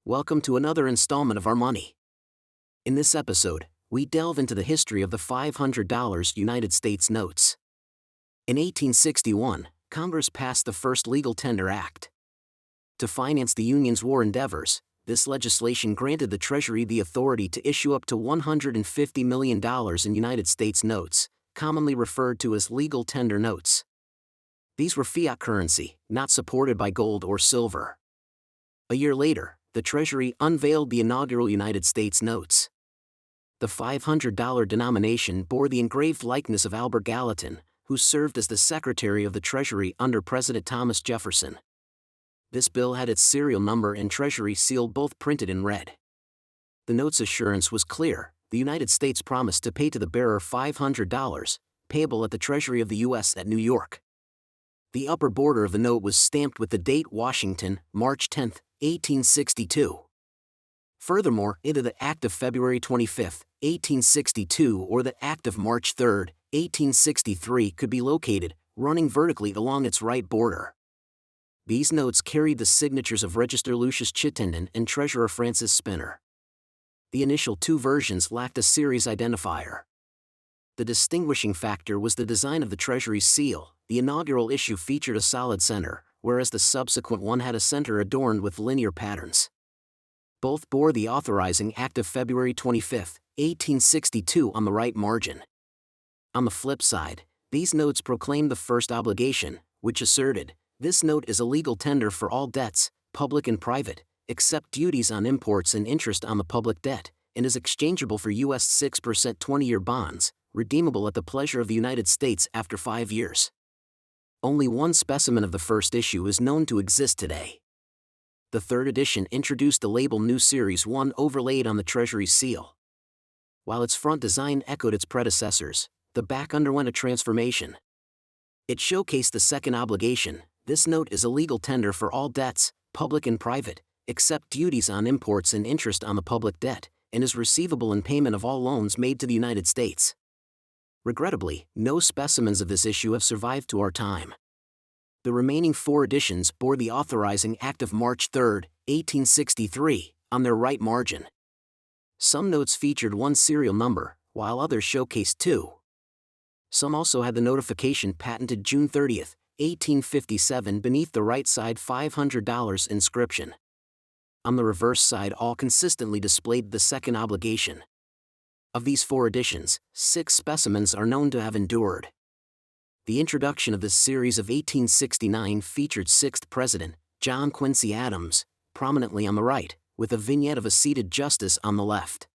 Welcome to another installment of Our Money. In this episode, we delve into the history of the $500 United States notes. In 1861, Congress passed the first Legal Tender Act. To finance the Union's war endeavors, this legislation granted the Treasury the authority to issue up to $150 million in United States notes, commonly referred to as legal tender notes. These were fiat currency, not supported by gold or silver. A year later, the Treasury unveiled the inaugural United States notes. The $500 denomination bore the engraved likeness of Albert Gallatin, who served as the Secretary of the Treasury under President Thomas Jefferson. This bill had its serial number and Treasury seal both printed in red. The note's assurance was clear: the United States promised to pay to the bearer $500, payable at the Treasury of the U.S. at New York. The upper border of the note was stamped with the date Washington, March 10, 1862. Furthermore, either the Act of February 25, 1862 or the Act of March 3, 1863 could be located, running vertically along its right border. These notes carried the signatures of Register Lucius Chittenden and Treasurer Francis Spinner. The initial two versions lacked a series identifier. The distinguishing factor was the design of the Treasury's seal. The inaugural issue featured a solid center, whereas the subsequent one had a center adorned with linear patterns. Both bore the authorizing Act of February 25, 1862 on the right margin. On the flip side, these notes proclaimed the first obligation, which asserted, "This note is a legal tender for all debts, public and private, except duties on imports and interest on the public debt, and is exchangeable for U.S. 6% 20-year bonds, redeemable at the pleasure of the United States after 5 years." Only one specimen of the first issue is known to exist today. The third edition introduced the label New Series 1 overlaid on the Treasury's seal. While its front design echoed its predecessors, the back underwent a transformation. It showcased the second obligation: "This note is a legal tender for all debts, public and private, except duties on imports and interest on the public debt, and is receivable in payment of all loans made to the United States." Regrettably, no specimens of this issue have survived to our time. The remaining four editions bore the authorizing Act of March 3, 1863, on their right margin. Some notes featured one serial number, while others showcased two. Some also had the notification patented June 30, 1857 beneath the right side $500 inscription. On the reverse side all consistently displayed the second obligation. Of these four editions, 6 specimens are known to have endured. The introduction of this series of 1869 featured 6th President, John Quincy Adams, prominently on the right, with a vignette of a seated justice on the left.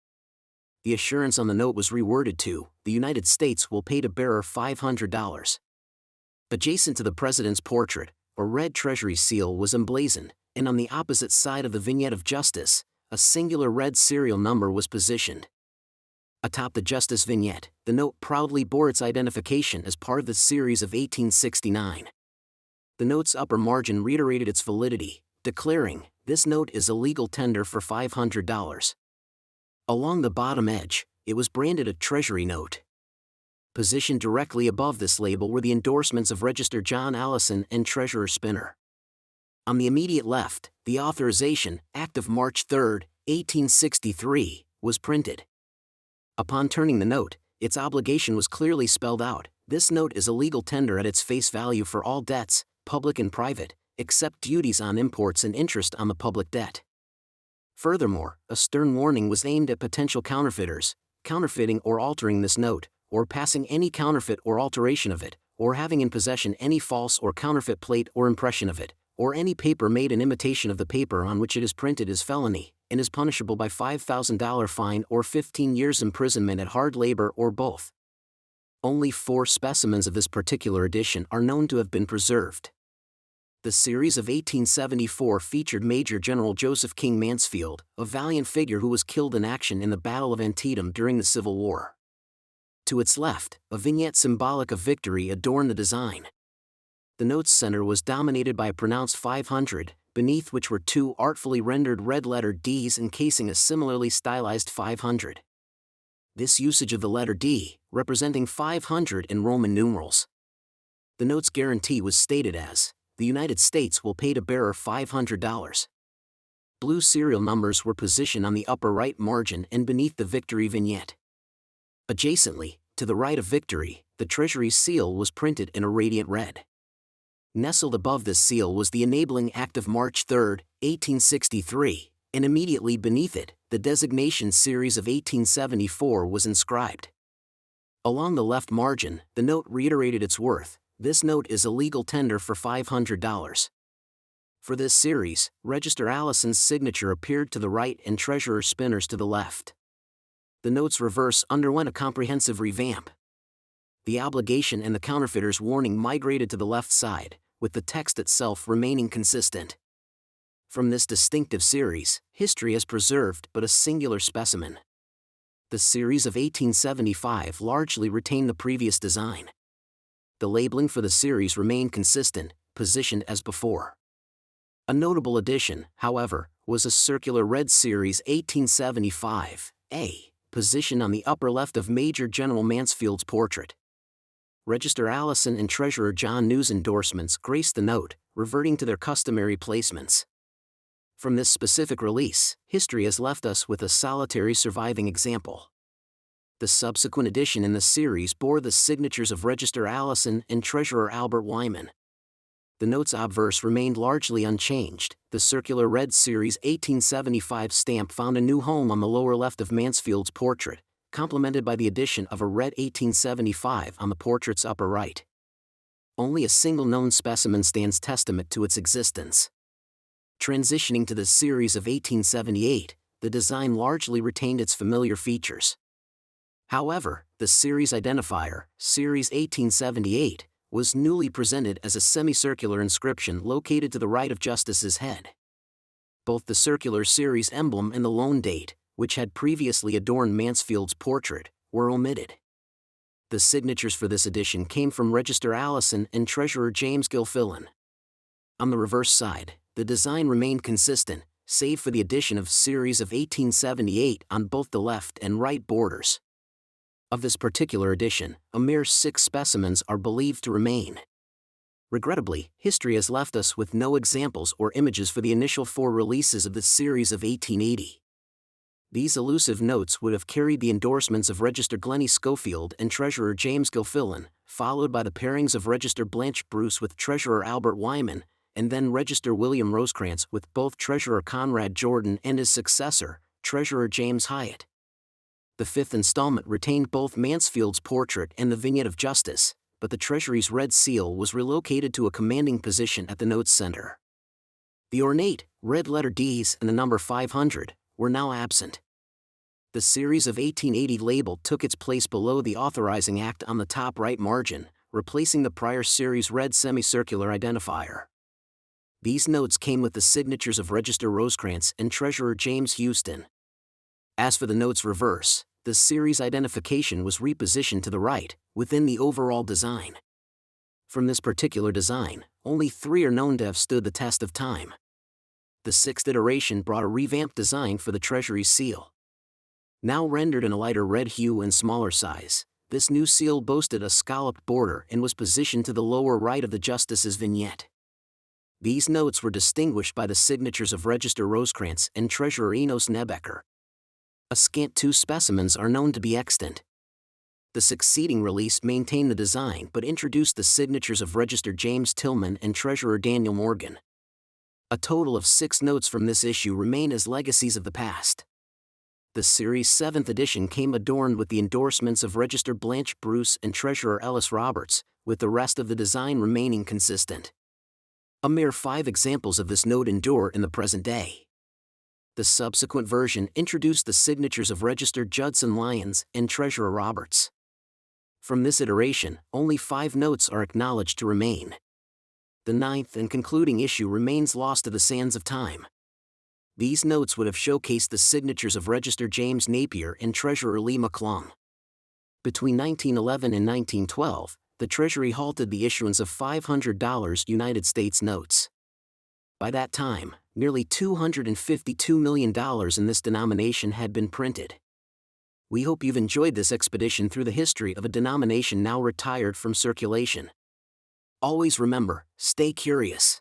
The assurance on the note was reworded to, "The United States will pay to bearer $500. Adjacent to the President's portrait, a red Treasury seal was emblazoned, and on the opposite side of the vignette of justice, a singular red serial number was positioned. Atop the Justice vignette, the note proudly bore its identification as part of the series of 1869. The note's upper margin reiterated its validity, declaring, "This note is a legal tender for $500. Along the bottom edge, it was branded a Treasury note. Positioned directly above this label were the endorsements of Register John Allison and Treasurer Spinner. On the immediate left, the authorization, Act of March 3, 1863, was printed. Upon turning the note, its obligation was clearly spelled out: "This note is a legal tender at its face value for all debts, public and private, except duties on imports and interest on the public debt." Furthermore, a stern warning was aimed at potential counterfeiters: counterfeiting or altering this note, or passing any counterfeit or alteration of it, or having in possession any false or counterfeit plate or impression of it, or any paper made in imitation of the paper on which it is printed is felony, and is punishable by $5,000 fine or 15 years imprisonment at hard labor or both. Only 4 specimens of this particular edition are known to have been preserved. The series of 1874 featured Major General Joseph King Mansfield, a valiant figure who was killed in action in the Battle of Antietam during the Civil War. To its left, a vignette symbolic of victory adorned the design. The note's center was dominated by a pronounced 500, beneath which were 2 artfully rendered red-lettered Ds encasing a similarly stylized 500. This usage of the letter D, representing 500 in Roman numerals. The note's guarantee was stated as, "The United States will pay to bearer $500. blue serial numbers were positioned on the upper right margin and beneath the Victory vignette. Adjacently, to the right of Victory, the Treasury seal was printed in a radiant red. Nestled above this seal was the enabling act of March 3, 1863, and immediately beneath it, the designation series of 1874 was inscribed. Along the left margin, the note reiterated its worth. This note is a legal tender for $500. For this series, Register Allison's signature appeared to the right and Treasurer Spinner's to the left. The note's reverse underwent a comprehensive revamp. The obligation and the counterfeiter's warning migrated to the left side, with the text itself remaining consistent. From this distinctive series, history has preserved but a singular specimen. The series of 1875 largely retained the previous design. The labeling for the series remained consistent, positioned as before. A notable addition, however, was a circular red series 1875A, positioned on the upper left of Major General Mansfield's portrait. Register Allison and Treasurer John New's endorsements graced the note, reverting to their customary placements. From this specific release, history has left us with a solitary surviving example. The subsequent edition in the series bore the signatures of Register Allison and Treasurer Albert Wyman. The note's obverse remained largely unchanged. The circular red series 1875 stamp found a new home on the lower left of Mansfield's portrait, complemented by the addition of a red 1875 on the portrait's upper right. Only a single known specimen stands testament to its existence. Transitioning to the series of 1878, the design largely retained its familiar features. However, the series identifier, Series 1878, was newly presented as a semicircular inscription located to the right of Justice's head. Both the circular series emblem and the loan date, which had previously adorned Mansfield's portrait, were omitted. The signatures for this edition came from Register Allison and Treasurer James Gilfillan. On the reverse side, the design remained consistent, save for the addition of series of 1878 on both the left and right borders. Of this particular edition, a mere 6 specimens are believed to remain. Regrettably, history has left us with no examples or images for the initial 4 releases of the series of 1880. These elusive notes would have carried the endorsements of Register Glennie Schofield and Treasurer James Gilfillan, followed by the pairings of Register Blanche Bruce with Treasurer Albert Wyman, and then Register William Rosecrans with both Treasurer Conrad Jordan and his successor, Treasurer James Hyatt. The 5th installment retained both Mansfield's portrait and the vignette of Justice, but the Treasury's red seal was relocated to a commanding position at the note's center. The ornate, red letter Ds and the number 500 were now absent. The series of 1880 label took its place below the authorizing act on the top right margin, replacing the prior series red semicircular identifier. These notes came with the signatures of Register Rosecrans and Treasurer James Houston. As for the note's reverse, the series identification was repositioned to the right, within the overall design. From this particular design, only 3 are known to have stood the test of time. The 6th iteration brought a revamped design for the Treasury seal. Now rendered in a lighter red hue and smaller size, this new seal boasted a scalloped border and was positioned to the lower right of the Justice's vignette. These notes were distinguished by the signatures of Register Rosecrans and Treasurer Enos Nebecker. A scant 2 specimens are known to be extant. The succeeding release maintained the design but introduced the signatures of Register James Tillman and Treasurer Daniel Morgan. A total of 6 notes from this issue remain as legacies of the past. The series' 7th edition came adorned with the endorsements of Register Blanche Bruce and Treasurer Ellis Roberts, with the rest of the design remaining consistent. A mere 5 examples of this note endure in the present day. The subsequent version introduced the signatures of Register Judson Lyons and Treasurer Roberts. From this iteration, only 5 notes are acknowledged to remain. The 9th and concluding issue remains lost to the sands of time. These notes would have showcased the signatures of Register James Napier and Treasurer Lee McClung. Between 1911 and 1912, the Treasury halted the issuance of $500 United States notes. By that time, nearly $252 million in this denomination had been printed. We hope you've enjoyed this expedition through the history of a denomination now retired from circulation. Always remember, stay curious.